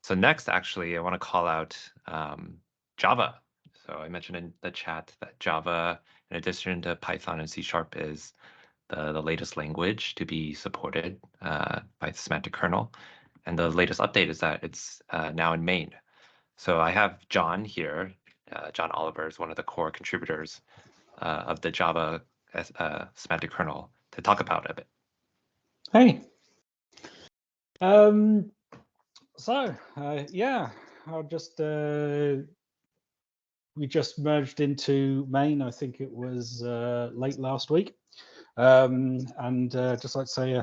So next, actually, I want to call out Java. So I mentioned in the chat that Java, in addition to Python and C# is the latest language to be supported by the Semantic Kernel. And the latest update is that it's now in main. So I have John here. John Oliver is one of the core contributors of the Java Semantic Kernel to talk about a bit. Hey. Yeah, I'll just we just merged into main. I think it was late last week. And just like to say,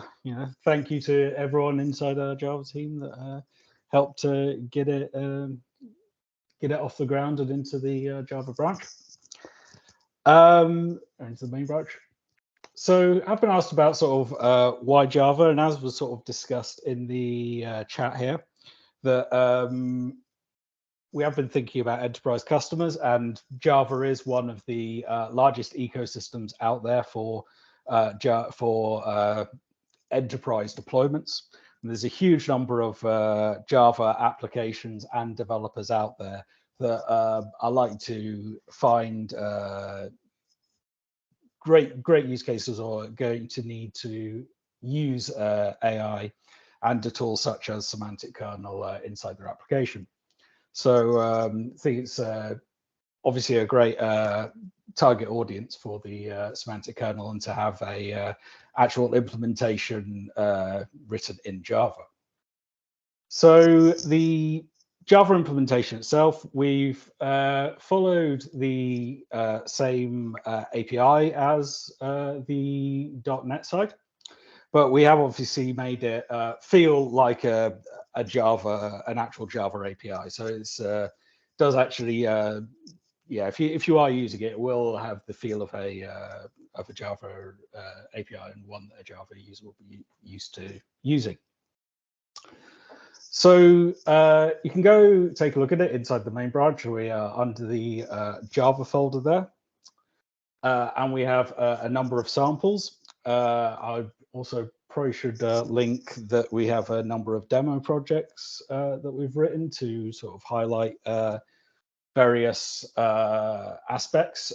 thank you to everyone inside our Java team that helped to get it off the ground and into the Java branch, into the main branch. So I've been asked about sort of why Java, and as was sort of discussed in the chat here, that we have been thinking about enterprise customers, and Java is one of the largest ecosystems out there for enterprise deployments. And there's a huge number of Java applications and developers out there that I like to find great use cases or going to need to use AI and a tool such as Semantic Kernel inside their application. So I think it's obviously a great target audience for the Semantic Kernel, and to have a actual implementation written in Java. So the Java implementation itself, we've followed the same API as the .NET side, but we have obviously made it feel like an actual Java API. So it's does actually, if you are using it, it will have the feel of a Java API, and one that a Java user will be used to using. So you can go take a look at it inside the main branch. We are under the Java folder there. And we have a number of samples. I also probably should link that we have a number of demo projects that we've written to sort of highlight various aspects.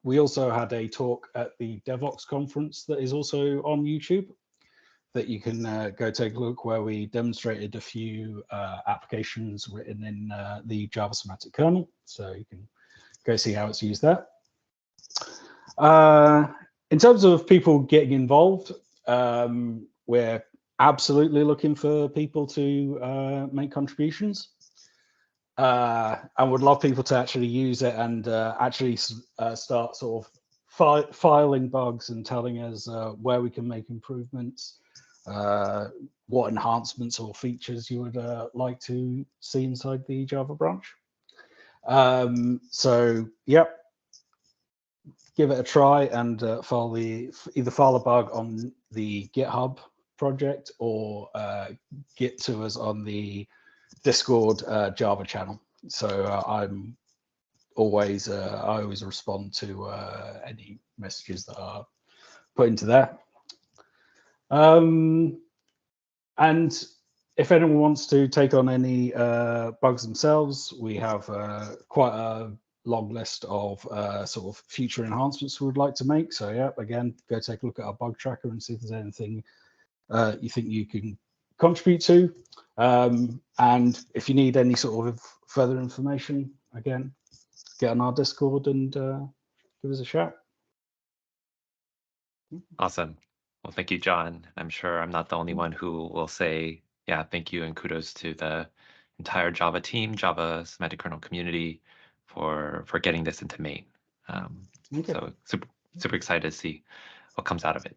We also had a talk at the DevOps conference that is also on YouTube, that you can go take a look, where we demonstrated a few applications written in the Java Semantic Kernel. So you can go see how it's used there. In terms of people getting involved, we're absolutely looking for people to make contributions. And would love people to actually use it and actually start sort of filing bugs and telling us where we can make improvements, what enhancements or features you would like to see inside the Java branch. So, yep, give it a try and either file a bug on the GitHub project or get to us on the Discord Java channel. So I always respond to any messages that are put into there. And if anyone wants to take on any bugs themselves, we have quite a long list of sort of future enhancements we would like to make. So yeah, again, go take a look at our bug tracker and see if there's anything you think you can contribute to. And if you need any sort of further information, again, get on our Discord and give us a shout. Awesome. Well, thank you, John. I'm sure I'm not the only one who will say, yeah, thank you and kudos to the entire Java team, Java Semantic Kernel community for getting this into main. So super excited to see what comes out of it.